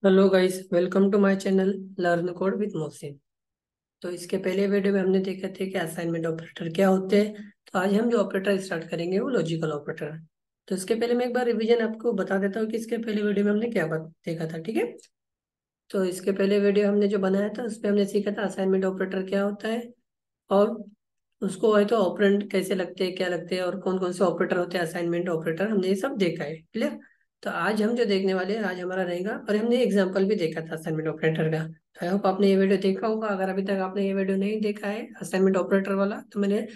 Hello guys, welcome to my channel learn code with Mohsin. तो इसके पहले वीडियो में हमने देखे थे कि असाइनमेंट ऑपरेटर क्या होते हैं। तो आज हम जो ऑपरेटर स्टार्ट करेंगे वो लॉजिकल ऑपरेटर है। तो इसके पहले मैं एक बार रिवीजन आपको बता देता हूँ कि इसके पहले वीडियो में हमने क्या देखा था। ठीक है। तो इसके पहले वीडियो हमने जो बनाया था उसमें हमने सीखा था असाइनमेंट ऑपरेटर क्या होता है, और उसको है तो ऑपरेंड कैसे लगते हैं, क्या लगते हैं, और कौन कौन से ऑपरेटर होते हैं असाइनमेंट ऑपरेटर, हमने ये सब देखा है। क्लियर। तो आज हम जो देखने वाले हैं आज हमारा रहेगा, और हमने एग्जांपल भी देखा था असाइनमेंट ऑपरेटर का। तो आई होप आपने ये वीडियो देखा होगा। अगर अभी तक आपने ये वीडियो नहीं देखा है असाइनमेंट ऑपरेटर वाला, तो मैंने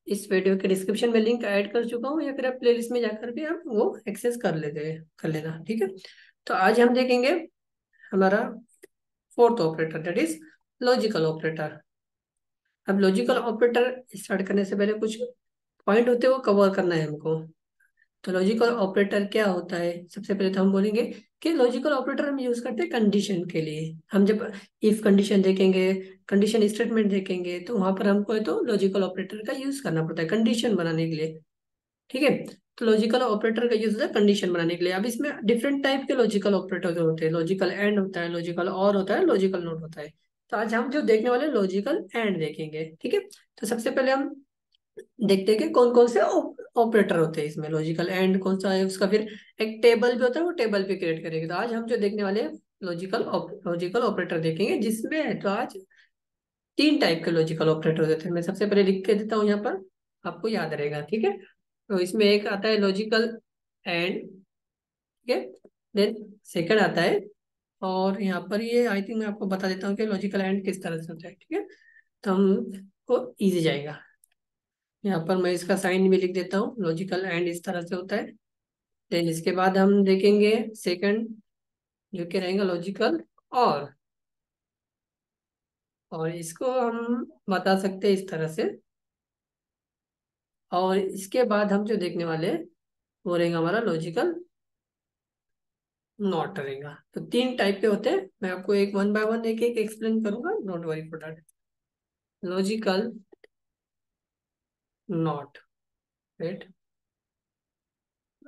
इस वीडियो के डिस्क्रिप्शन में लिंक ऐड कर चुका हूँ, या फिर आप प्लेलिस्ट में जाकर भी आप वो एक्सेस कर लेना। ठीक है। तो आज हम देखेंगे हमारा fourth operator, that is logical operator. अब लॉजिकल ऑपरेटर स्टार्ट करने से पहले कुछ पॉइंट होते हैं वो कवर करना है हमको। तो लॉजिकल ऑपरेटर क्या होता है, सबसे पहले तो हम बोलेंगे कि लॉजिकल ऑपरेटर हम यूज करते हैं कंडीशन के लिए। हम जब इफ कंडीशन देखेंगे, कंडीशन स्टेटमेंट देखेंगे, तो वहां पर हमको है तो लॉजिकल ऑपरेटर का यूज करना पड़ता है कंडीशन बनाने के लिए। ठीक है। तो लॉजिकल ऑपरेटर का यूज होता है कंडीशन बनाने के लिए। अब इसमें डिफरेंट टाइप के लॉजिकल ऑपरेटर होते हैं। लॉजिकल एंड होता है, लॉजिकल और होता है, लॉजिकल नॉट होता है। तो आज हम जो देखने वाले लॉजिकल एंड देखेंगे। ठीक है। तो सबसे पहले हम देखते हैं कि कौन कौन से ऑपरेटर होते हैं इसमें। लॉजिकल एंड कौन सा है उसका, फिर एक टेबल भी होता है, वो टेबल भी क्रिएट करेंगे। तो आज हम जो देखने वाले हैं लॉजिकल ऑपरेटर देखेंगे, जिसमें है तो आज तीन टाइप के लॉजिकल ऑपरेटर होते हैं। मैं सबसे पहले लिख के देता हूँ यहाँ पर, आपको याद रहेगा। ठीक है। तो इसमें एक आता है लॉजिकल एंड। ठीक है। देन सेकंड आता है, और यहाँ पर ये आई थिंक मैं आपको बता देता हूँ कि लॉजिकल एंड किस तरह से होता है। ठीक है। तो हमको इजी जाएगा। यहाँ पर मैं इसका साइन भी लिख देता हूँ, लॉजिकल एंड इस तरह से होता है। देन इसके बाद हम देखेंगे सेकंड, जो कि रहेगा लॉजिकल और और इसको हम बता सकते हैं इस तरह से। और इसके बाद हम जो देखने वाले हैं वो रहेगा हमारा लॉजिकल नॉट रहेगा। तो तीन टाइप के होते हैं। मैं आपको एक वन बाय वन एक एक एक्सप्लेन करूंगा, don't worry for that. Logical not, right,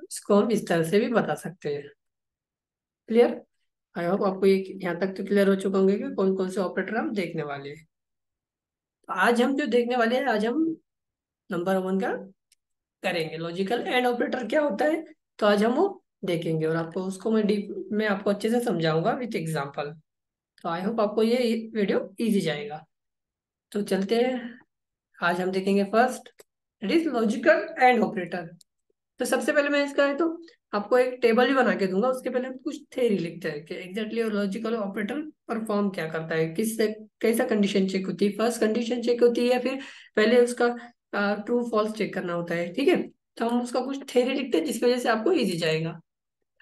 इसको हम इस तरह से भी बता सकते हैं। क्लियर। आई होप आपको ये यहाँ तक तो क्लियर हो चुका होंगे कि कौन कौन से ऑपरेटर हम देखने वाले हैं। तो आज हम जो देखने वाले हैं, आज हम नंबर वन का करेंगे, लॉजिकल एंड ऑपरेटर क्या होता है। तो आज हम वो देखेंगे, और आपको उसको मैं आपको अच्छे से समझाऊंगा विथ एग्जांपल। तो आई होप आपको ये वीडियो इजी जाएगा। तो चलते हैं। आज हम देखेंगे first, it is logical and operator. तो सबसे पहले मैं इसका है तो आपको एक टेबल भी बना के दूंगा। उसके पहले हम कुछ थ्योरी लिखते हैं कि एग्जैक्टली लॉजिकल ऑपरेटर परफॉर्म क्या करता है, किससे कैसा कंडीशन चेक होती है, फर्स्ट कंडीशन चेक होती है या फिर पहले उसका ट्रू फॉल्स चेक करना होता है। ठीक है। तो हम उसका कुछ थ्योरी लिखते हैं जिसकी वजह से आपको इजी जाएगा।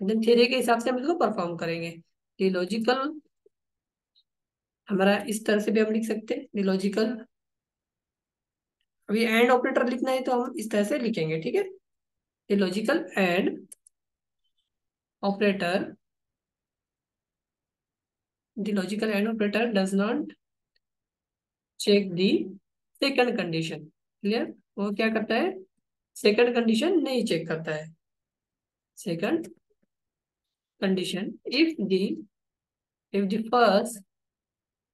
देन थ्योरी के हिसाब से हम इसको परफॉर्म करेंगे। ये लॉजिकल हमारा इस तरह से भी हम लिख सकते हैं, ये लॉजिकल। अभी एंड ऑपरेटर लिखना है तो हम इस तरह से लिखेंगे। ठीक है। ये logical and operator, the logical AND operator does not check the second condition. Clear. वो क्या करता है, सेकंड कंडीशन नहीं चेक करता है। Second condition, if the first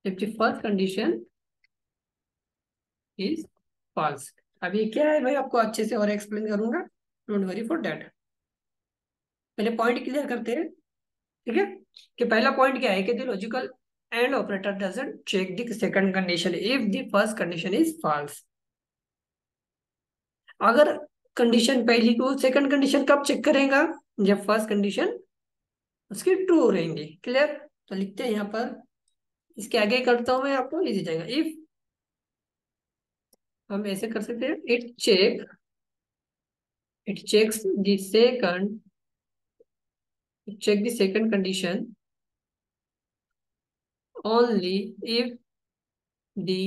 if the first condition is false। अब ये क्या है, मैं आपको अच्छे से और एक्सप्लेन करूंगा, डोंट वरी फॉर दैट। पहले पॉइंट क्लियर करते हैं। ठीक है। कि पहला पॉइंट क्या है कि the logical and operator doesn't check the second condition if the first condition is false. अगर कंडीशन पहली को, सेकंड कंडीशन कब चेक करेगा, जब फर्स्ट कंडीशन उसकी ट्रू रहेंगी। क्लियर। तो लिखते हैं यहाँ पर, इसके आगे करता हूं मैं, आपको इजी जाएगा। इफ हम ऐसे कर सकते हैं, it checks the second check the second condition only if the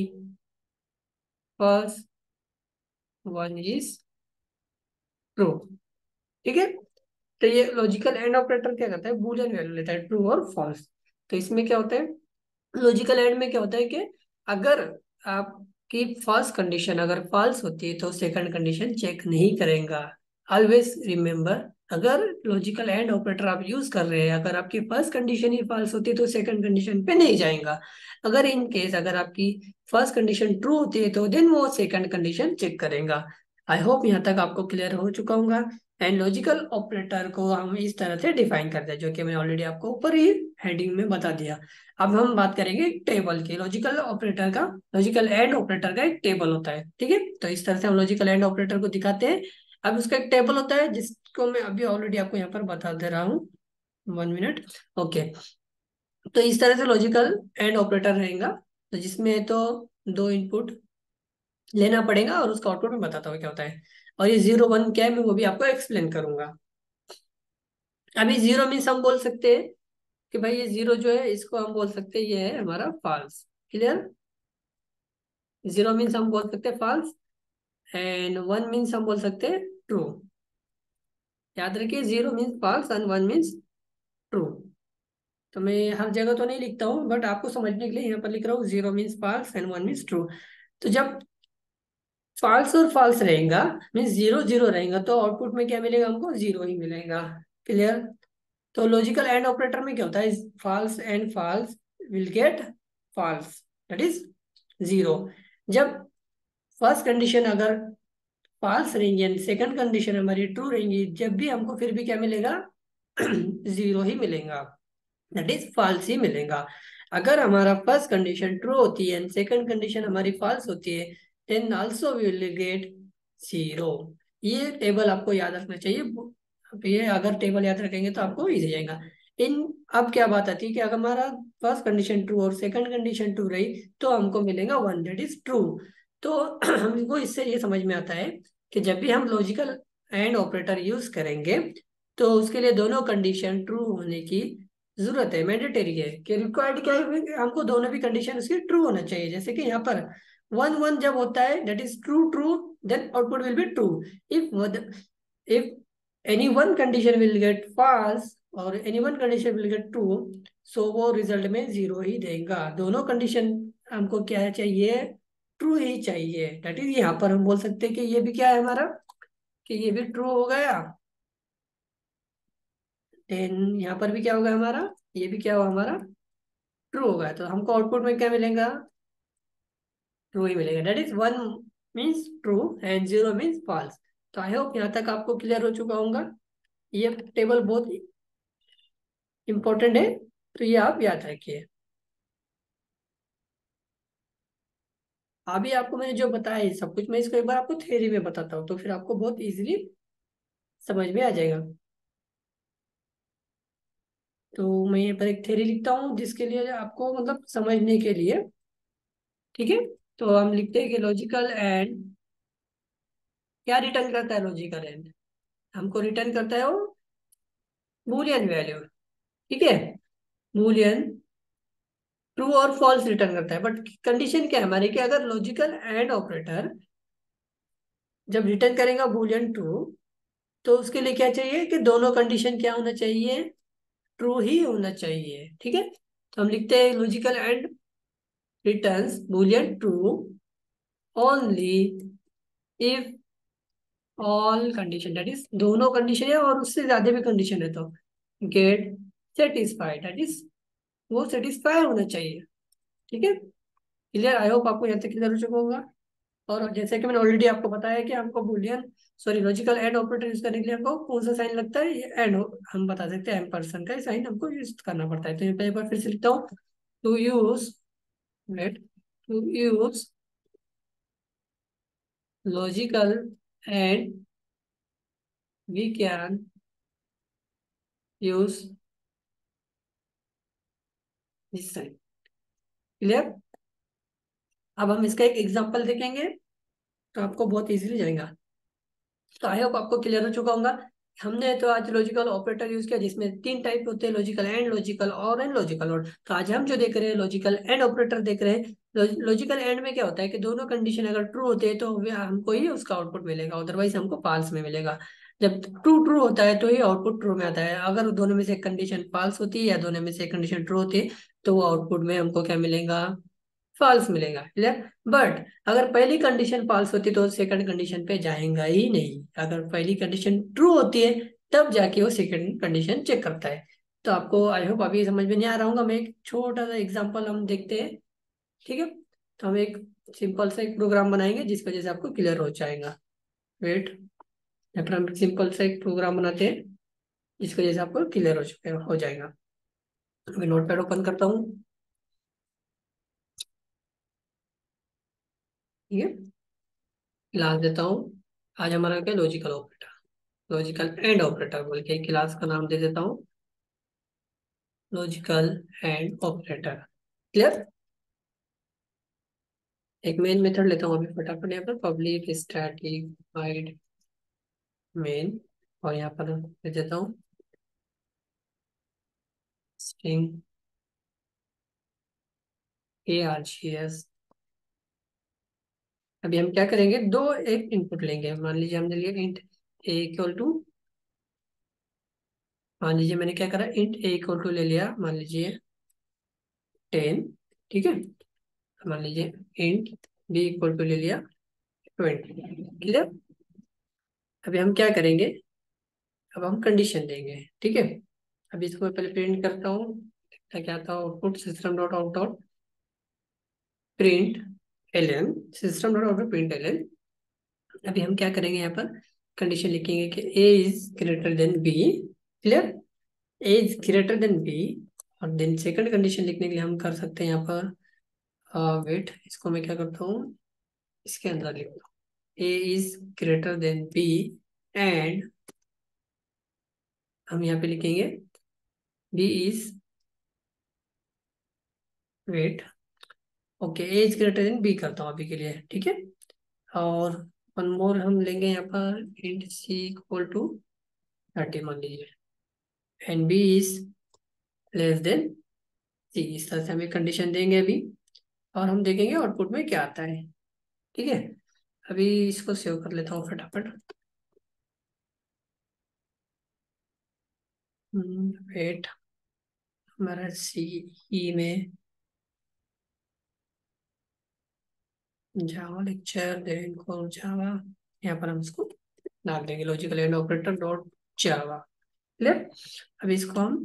first one is true। ठीक है। तो ये लॉजिकल एंड ऑपरेटर क्या करता है, बूलियन वैल्यू लेता है, ट्रू और फॉल्स। तो इसमें क्या होता है, लॉजिकल एंड में क्या होता है कि अगर आपकी फर्स्ट कंडीशन अगर फॉल्स होती है तो सेकंड कंडीशन चेक नहीं करेगा। ऑलवेज रिमेंबर, अगर लॉजिकल एंड ऑपरेटर आप यूज कर रहे हैं, अगर आपकी फर्स्ट कंडीशन ही फॉल्स होती है तो सेकंड कंडीशन पे नहीं जाएगा। अगर इन केस अगर आपकी फर्स्ट कंडीशन ट्रू होती है तो देन वो सेकंड कंडीशन चेक करेगा। आई होप यहाँ तक आपको क्लियर हो चुका होगा। एंड लॉजिकल ऑपरेटर को हम इस तरह से डिफाइन करते हैं, जो कि मैंने ऑलरेडी आपको ऊपर ही हेडिंग में बता दिया। अब हम बात करेंगे टेबल की। लॉजिकल ऑपरेटर का, लॉजिकल एंड ऑपरेटर का एक टेबल होता है, ठीक है। तो इस तरह से हम लॉजिकल एंड ऑपरेटर को दिखाते हैं। अब उसका एक टेबल होता है जिसको मैं अभी ऑलरेडी आपको यहाँ पर बता दे रहा हूँ। 1 मिनट। ओके। तो इस तरह से लॉजिकल एंड ऑपरेटर रहेगा, तो जिसमें तो दो इनपुट लेना पड़ेगा और उसका आउटपुट में बताता हूँ क्या होता है। और ये 0 1 क्या है मैं वो भी आपको एक्सप्लेन करूंगा। अभी जीरो मीन्स हम बोल सकते हैं कि भाई ये जीरो जो है इसको हम बोल सकते हैं ये है हमारा फॉल्स। क्लियर। जीरो मीन्स हम बोल सकते हैं फॉल्स, एंड 1 मीन्स हम बोल सकते हैं ट्रू। याद रखिए, zero means false and 1 means true. तो मैं हर जगह तो नहीं लिखता हूँ, बट आपको समझने के लिए यहाँ पर लिख रहा हूँ, 0 means false and 1 means true. तो जब फॉल्स और फॉल्स रहेगा, मीन्स 0 0 रहेगा, तो आउटपुट में क्या मिलेगा हमको, जीरो ही मिलेगा। क्लियर। तो लॉजिकल एंड ऑपरेटर में क्या होता है, false and false will get false, that is zero. जब फर्स्ट कंडीशन अगर फॉल्स रहेंगी एंड सेकंड कंडीशन हमारी ट्रू रहेंगी, जब भी हमको फिर भी क्या मिलेगा, जीरो ही मिलेगा, दैट इज फॉल्स ही मिलेगा। अगर हमारा फर्स्ट कंडीशन ट्रू होती है एंड सेकंड कंडीशन हमारी फॉल्स होती है, then also we will get zero. ये टेबल आपको याद रखना चाहिए। अब ये अगर टेबल याद रखेंगे तो आपको इजी जाएगा। इन अब क्या बात आती है कि अगर हमारा फर्स्ट कंडीशन ट्रू और सेकंड कंडीशन ट्रू रही तो हमको मिलेगा 1, दैट इज ट्रू। तो हमको इससे ये समझ में आता है कि जब भी हम लॉजिकल एंड ऑपरेटर यूज करेंगे तो उसके लिए दोनों कंडीशन ट्रू होने की जरूरत है, मैंडेटरी है कि रिक्वायर्ड क्या है, हमको दोनों भी कंडीशन उसकी ट्रू होना चाहिए। जैसे कि यहाँ पर 1 1 जब होता है that is true true, then output will be true. If any one condition will get false और any one condition will get true, so वो रिजल्ट में जीरो ही देगा। दोनों कंडीशन हमको क्या चाहिए, ट्रू ही चाहिए। दैट इज यहाँ पर हम बोल सकते हैं कि ये भी क्या है हमारा, कि ये भी ट्रू हो गया, देन यहाँ पर भी क्या होगा हमारा, ये भी क्या होगा हमारा, ट्रू होगा। तो हमको आउटपुट में क्या मिलेगा, ट्रू ही मिलेगा। That is 1 means true and 0 means false. तो आई होप यहाँ तक आपको क्लियर हो चुका होगा। ये टेबल बहुत इंपॉर्टेंट है, तो ये आप याद रखिए। अभी आपको मैंने जो बताया है सब कुछ, मैं इसको एक बार आपको थ्योरी में बताता हूँ तो फिर आपको बहुत इजीली समझ में आ जाएगा। तो मैं यहाँ पर एक थ्योरी लिखता हूँ जिसके लिए आपको मतलब समझने के लिए, ठीक है। तो हम लिखते हैं कि लॉजिकल एंड क्या रिटर्न करता है, लॉजिकल एंड हमको रिटर्न करता है वो बूलियन वैल्यू, ठीक है। बूलियन ट्रू और फॉल्स रिटर्न करता है, बट कंडीशन क्या है हमारी कि अगर लॉजिकल एंड ऑपरेटर जब रिटर्न करेगा बूलियन ट्रू, तो उसके लिए क्या चाहिए कि दोनों कंडीशन क्या होना चाहिए, ट्रू ही होना चाहिए, ठीक है। तो हम लिखते हैं logical and returns Boolean true only if all condition, that is दोनों कंडीशन है और उससे ज्यादा भी कंडीशन है तो गेट सेटिस्फाइड, दैट इज वो सेटिस्फाई होना चाहिए, ठीक है। क्लियर। आई होप आपको यहाँ तक क्लियर हो चुका होगा। और जैसे कि मैंने ऑलरेडी आपको बताया कि हमको Boolean sorry logical and operator use करने के लिए हमको कौन सा साइन लगता है, ये एंड हम बता सकते हैं एम्परसेंड का साइन हमको यूज करना पड़ता है। तो यहाँ पे एक बार फिर से लिखता हूँ, to use let to use logical and we can use this sign. Clear. अब हम इसका एक एग्जांपल देखेंगे तो आपको बहुत इजीली जाएगा। तो आई होप आपको क्लियर हो चुका होगा। हमने तो आज लॉजिकल ऑपरेटर यूज किया जिसमें 3 टाइप होते हैं, लॉजिकल एंड, लॉजिकल और एंड लॉजिकल और। तो आज हम जो देख रहे हैं लॉजिकल एंड ऑपरेटर देख रहे हैं। लॉजिकल एंड में क्या होता है कि दोनों कंडीशन अगर ट्रू होते हैं तो हमको ही उसका आउटपुट मिलेगा, अदरवाइज हमको फॉल्स में मिलेगा। जब ट्रू ट्रू होता है तो ही आउटपुट ट्रू में आता है। अगर दोनों में से एक कंडीशन फॉल्स होती है या दोनों में से एक कंडीशन ट्रू होती है तो वो आउटपुट में हमको क्या मिलेगा, फॉल्स मिलेगा। क्लियर। बट अगर पहली कंडीशन फॉल्स होती तो सेकंड कंडीशन पे जाएगा ही नहीं। अगर पहली कंडीशन ट्रू होती है तब जाके वो सेकंड कंडीशन चेक करता है। तो आपको आई होप अभी समझ में नहीं आ रहा होगा। मैं एक छोटा सा एग्जांपल हम देखते हैं, ठीक है। तो हम एक सिंपल सा एक प्रोग्राम बनाएंगे जिसकी वजह से आपको क्लियर हो जाएगा। वेट, यहाँ पर हम सिंपल सा एक प्रोग्राम बनाते हैं जिसकी वजह से आपको क्लियर हो जाएगा। मैं नोटपैड ओपन करता हूँ, ठीक है। क्लास देता हूँ। आज हमारा क्या, logical operator, logical and operator बोल के क्लास का नाम दे देता हूँ, लॉजिकल एंड ऑपरेटर। क्लियर। एक मेन मेथड लेता हूँ अभी फटाफट, यहाँ पर पब्लिक स्टैटिक वाइड मेन, और यहाँ पर दे देता हूँ स्ट्रिंग args। अभी हम क्या करेंगे, दो एक इनपुट लेंगे। मान लीजिए हमने लिया इंट ए इक्वल टू, मान लीजिए मैंने क्या करा, इंट ए इक्वल टू ले लिया, मान लीजिए 10, ठीक है। मान लीजिए इंट बी इक्वल टू ले लिया 20। क्लियर। अभी हम क्या करेंगे, अब हम कंडीशन देंगे, ठीक है। अभी इसको मैं पहले प्रिंट करता हूँ, देखता क्या था output, system dot out dot println, system dot out println. अभी हम क्या करेंगे, यहाँ पर कंडीशन लिखेंगे कि A is greater than B. Clear. A is greater than B. और देन सेकंड कंडीशन लिखने के लिए हम कर सकते हैं यहाँ पर, वेट, इसको मैं क्या करता हूँ, इसके अंदर लिखता हूँ A is greater than B and हम यहाँ पे लिखेंगे B is, wait, okay, A is greater than B करता हूँ अभी के लिए, ठीक है। और वन मोर हम लेंगे यहाँ पर, इंट सी इक्वल टू 30 मान लीजिए, and B is less than C. इस तरह से हम एक कंडीशन देंगे अभी, और हम देखेंगे आउटपुट में क्या आता है, ठीक है। अभी इसको सेव कर लेता हूँ फटाफट। वेट, हमारा सी ई में जावा लेक्चर देन को जावा, यहाँ पर हम इसको डाल देंगे logical and operator dot Java. Clear. अभी इसको हम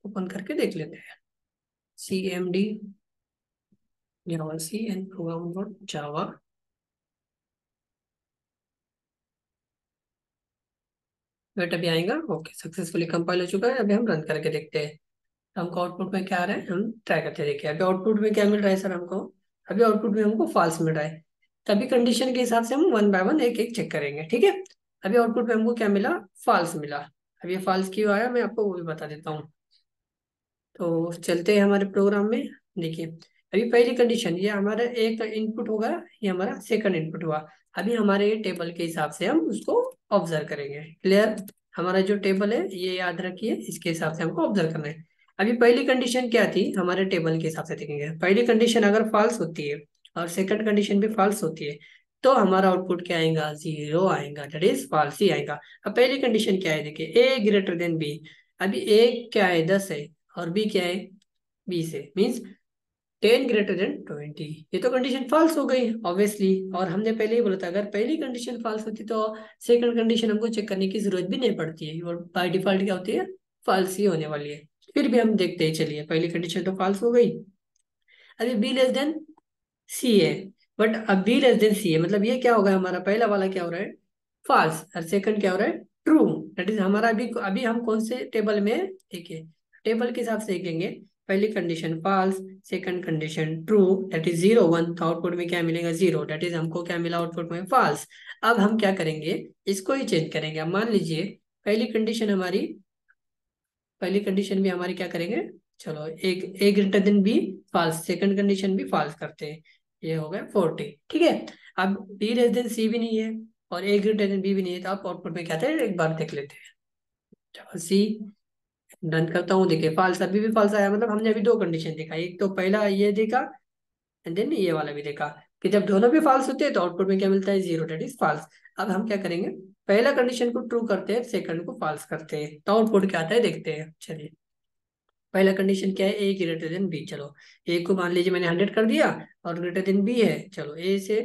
ओपन करके देख लेते हैं, C M D javac and program dot Java. Wait, अभी आएगा। ओके, सक्सेसफुली कंपाइल हो चुका है। अभी हम रन करके देखते हैं हमको आउटपुट में क्या आ रहा है, हम ट्राई करते देखिए। अभी आउटपुट में क्या मिल रहा है सर हमको, अभी आउटपुट में हमको फॉल्स मिल रहा है। तभी कंडीशन के हिसाब से हम वन बाय वन एक एक चेक करेंगे, ठीक है। अभी आउटपुट में हमको क्या मिला, फॉल्स मिला। अभी ये फॉल्स क्यों आया मैं आपको वो भी बता देता हूँ। तो चलते हैं हमारे प्रोग्राम में। देखिए, अभी पहली कंडीशन, ये हमारा एक इनपुट होगा, ये हमारा सेकंड इनपुट हुआ। अभी हमारे टेबल के हिसाब से हम उसको ऑब्जर्व करेंगे। क्लियर। हमारा जो टेबल है ये याद रखिए, इसके हिसाब से हमको ऑब्जर्व करना है। अभी पहली कंडीशन क्या थी, हमारे टेबल के हिसाब से देखेंगे। पहली कंडीशन अगर फॉल्स होती है और सेकंड कंडीशन भी फॉल्स होती है, तो हमारा आउटपुट क्या आएगा, 0 आएगा, दैट इज फॉल्स ही आएगा। अब पहली कंडीशन क्या है, देखिए ए ग्रेटर देन बी। अभी ए क्या है, 10 है, और बी क्या है, 20 है, मीन्स 10 ग्रेटर देन 20। ये तो कंडीशन फॉल्स हो गई ऑब्वियसली। और हमने पहले ही बोला था अगर पहली कंडीशन फॉल्स होती तो सेकंड कंडीशन हमको चेक करने की जरूरत भी नहीं पड़ती है, और बाय डिफॉल्ट क्या होती है, फॉल्स ही होने वाली है। फिर भी हम देखते ही चलिए, पहली कंडीशन तो फॉल्स हो गई। अभी बी लेस देन सी है, बट अब बी लेस देन सी है, मतलब ये क्या होगा, हमारा पहला वाला क्या हो रहा है, फॉल्स, और सेकंड क्या हो रहा है, ट्रू। दैट इज हमारा अभी अभी हम कौन से टेबल में देखिए, टेबल के हिसाब से देखेंगे। पहली condition false, second condition true, that is 0 1, तो आउटपुट में क्या मिलेगा, 0, दैट इज हमको क्या मिला आउटपुट में, फॉल्स। अब हम क्या करेंगे, इसको ही चेंज करेंगे। अब मान लीजिए पहली कंडीशन हमारी, पहली कंडीशन भी हमारी क्या करेंगे, चलो एक A greater than B, false, second condition भी फॉल्स करते हैं, ये हो गया 40, ठीक है। अब बी लेस देन सी भी नहीं है और ए ग्रेटर देन बी भी नहीं है, तो आप आउटपुट में क्या था एक बार देख लेते हैं। चलो सी डन करता हूँ, देखिए फॉल्स, अभी भी फॉल्स आया, मतलब हमने अभी दो कंडीशन देखा, एक तो पहला ये देखा एंड देन ये वाला भी देखा कि जब दोनों भी फॉल्स होते हैं तो आउटपुट में क्या मिलता है, 0, दैट इज फॉल्स। अब हम क्या करेंगे, पहला कंडीशन को ट्रू करते हैं, सेकंड को फॉल्स करते हैं, तो आउटपुट क्या आता है देखते हैं। चलिए, पहला कंडीशन क्या है, ए ग्रेटर देन बी। चलो, ए को मान लीजिए मैंने 100 कर दिया और ग्रेटर देन बी है, चलो ए से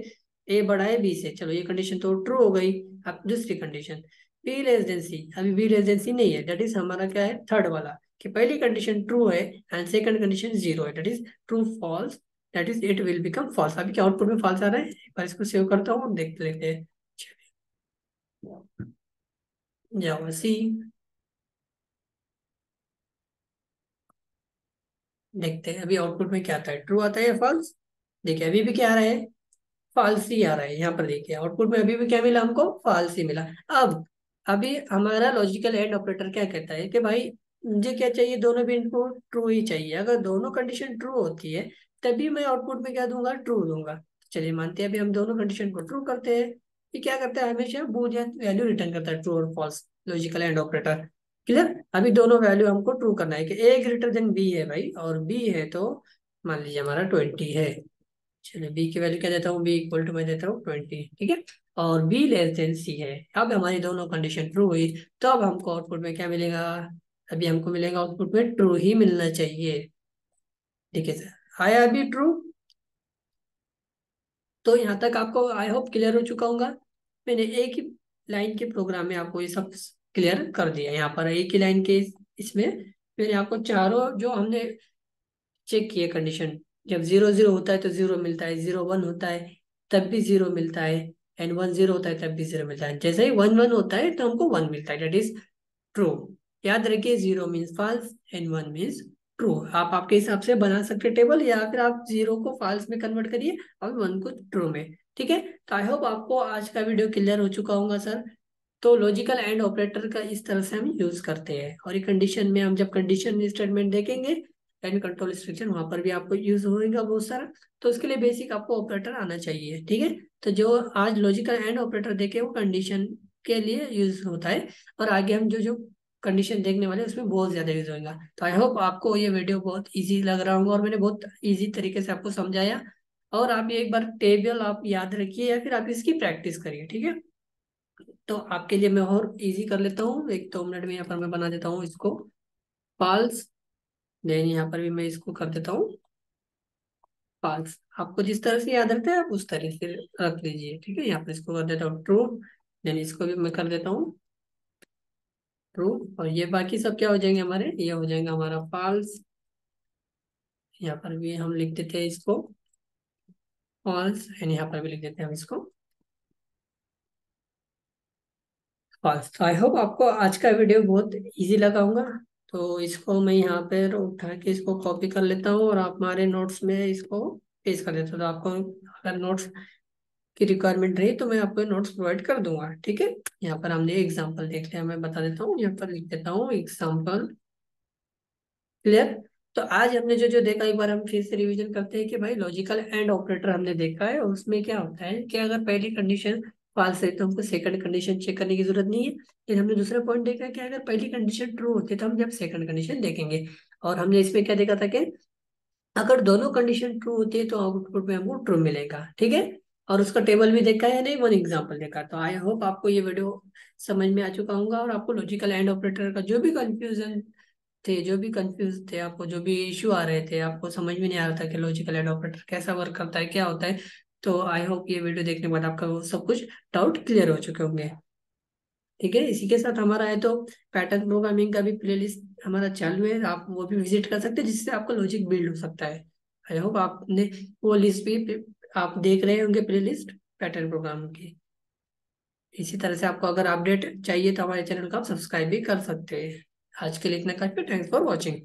ए बड़ा है बी से, चलो ये कंडीशन तो ट्रू हो गई। अब दूसरी कंडीशन, बी लेस देन सी, अभी बी लेस देन सी नहीं है, दैट इज हमारा क्या है, थर्ड वाला, कि पहली कंडीशन ट्रू है एंड सेकंड कंडीशन जीरो है, that is true false, that is it will become false. अभी क्या आउटपुट में फॉल्स आ रहा है, एक बार इसको सेव करता हूँ, देख लेते हैं। जावा सी, देखते हैं अभी आउटपुट में क्या आता है, ट्रू आता है या फॉल्स। देखिए अभी भी क्या आ रहा है, फॉल्स ही आ रहा है। यहाँ पर देखिए आउटपुट में अभी भी क्या मिला हमको, फॉल्स ही मिला। अब अभी हमारा लॉजिकल एंड ऑपरेटर क्या कहता है कि भाई मुझे क्या चाहिए, दोनों भी इनपुट ट्रू ही चाहिए। अगर दोनों कंडीशन ट्रू होती है तभी मैं आउटपुट में क्या दूंगा, ट्रू दूंगा। चलिए मानते हैं अभी हम दोनों कंडीशन को ट्रू करते हैं। ये क्या करता है, हमेशा बूलियन वैल्यू रिटर्न करता है, ट्रू और false, logical and operator. Clear. अभी दोनों वैल्यू हमको ट्रू करना है कि ए ग्रेटर देन बी है भाई, और बी है तो मान लीजिए हमारा 20 है। चलिए बी की वैल्यू क्या देता हूँ, बी इक्वल टू मैं देता हूँ 20, ठीक है। और बी लेस देन सी है। अब हमारी दोनों कंडीशन ट्रू हुई, तो अब हमको आउटपुट में क्या मिलेगा, अभी हमको मिलेगा आउटपुट में ट्रू ही मिलना चाहिए। ठीक है सर, आया अभी ट्रू। तो यहाँ तक आपको आई होप क्लियर हो चुका होगा। मैंने एक ही लाइन के प्रोग्राम में आपको ये सब क्लियर कर दिया। यहाँ पर एक ही लाइन के इसमें मैंने आपको चारों जो हमने चेक किए कंडीशन, जब जीरो जीरो होता है तो जीरो मिलता है, जीरो वन होता है तब भी जीरो मिलता है, एंड वन जीरो होता है तब भी जीरो मिलता है। जैसे ही वन वन होता है तो हमको वन मिलता है, दैट इज ट्रू। याद रखिए zero means false and one means true. आप आपके हिसाब से बना सकते टेबल, या फिर आप जीरो को फॉल्स में कन्वर्ट करिए और वन को ट्रू में। ठीक है, तो आई होप आपको आज का वीडियो क्लियर हो चुका होगा सर। तो लॉजिकल एंड ऑपरेटर का इस तरह से हम यूज करते हैं, और ये कंडीशन में हम जब कंडीशन स्टेटमेंट देखेंगे एंड कंट्रोल इंस्ट्रक्शन, वहां पर भी आपको यूज होगा बहुत सारा। तो उसके लिए बेसिक आपको ऑपरेटर आना चाहिए, ठीक है। तो जो आज लॉजिकल एंड ऑपरेटर देखे वो कंडीशन के लिए यूज होता है, और आगे हम जो जो कंडीशन देखने वाले हैं उसमें बहुत ज्यादा यूज होगा। तो आई होप आपको ये वीडियो बहुत इजी लग रहा होगा, और मैंने बहुत इजी तरीके से आपको समझाया। और आप ये एक बार टेबल आप याद रखिए, या फिर आप इसकी प्रैक्टिस करिए, ठीक है। तो आपके लिए मैं और इजी कर लेता हूँ, एक 2 मिनट में यहाँ पर मैं बना देता हूँ इसको फॉल्स, देन यहाँ पर भी मैं इसको कर देता हूँ फॉल्स। आपको जिस तरह से याद रखते हैं आप उस तरह से रख लीजिए, ठीक है। यहाँ पर इसको कर देता हूँ ट्रू, देन इसको भी मैं कर देता हूँ ट्रू, और ये बाकी सब क्या हो जाएंगे हमारे, ये हो जाएगा हमारा फॉल्स। यहाँ पर भी हम लिख देते हैं इसको फॉल्स, एंड यहाँ पर भी लिख देते हैं हम इसको फॉल्स। तो आई होप आपको आज का वीडियो बहुत इजी लगा होगा। तो इसको मैं यहाँ पर उठा के इसको कॉपी कर लेता हूँ, और आप हमारे नोट्स में इसको पेस्ट कर देता हूँ। तो आपको अगर नोट्स की रिक्वायरमेंट रही तो मैं आपको नोट्स प्रोवाइड कर दूंगा, ठीक है। यहाँ पर हमने एग्जाम्पल देख लिया, मैं बता देता हूँ, यहाँ पर लिख देता हूँ एग्जाम्पल। क्लियर। तो आज हमने जो जो देखा, एक बार हम फिर से रिवीजन करते हैं कि भाई लॉजिकल एंड ऑपरेटर हमने देखा है, और उसमें क्या होता है कि अगर पहली कंडीशन फॉल्स है तो हमको सेकंड कंडीशन चेक करने की जरूरत नहीं है। फिर हमने दूसरा पॉइंट देखा कि अगर पहली कंडीशन ट्रू होती है तो हम जब सेकंड कंडीशन देखेंगे। और हमने इसमें क्या देखा था कि अगर दोनों कंडीशन ट्रू होती है तो आउटपुट में हमको ट्रू मिलेगा, ठीक है। और उसका टेबल भी देखा है, नहीं वन एग्जांपल देखा। तो आई होप आपको ये वीडियो समझ में आ चुका होगा, और आपको लॉजिकल एंड ऑपरेटर का जो भी कंफ्यूजन थे, जो भी कंफ्यूज थे, आपको जो भी इश्यू आ रहे थे, आपको समझ में नहीं आ रहा था कि लॉजिकल एंड ऑपरेटर कैसा वर्क करता है, क्या होता है, तो आई होप ये वीडियो देखने के बाद आपका वो सब कुछ डाउट क्लियर हो चुके होंगे। ठीक है, इसी के साथ हमारा है तो पैटर्न प्रोग्रामिंग का भी प्लेलिस्ट हमारा चालू है, आप वो भी विजिट कर सकते हैं, जिससे आपका लॉजिक बिल्ड हो सकता है। आई होप आपने वो लिस्ट भी आप देख रहे होंगे, प्लेलिस्ट पैटर्न प्रोग्रामिंग की। इसी तरह से आपको अगर अपडेट चाहिए तो हमारे चैनल को आप सब्सक्राइब भी कर सकते हैं। आज के लिए इतना काफी, थैंक्स फॉर वॉचिंग।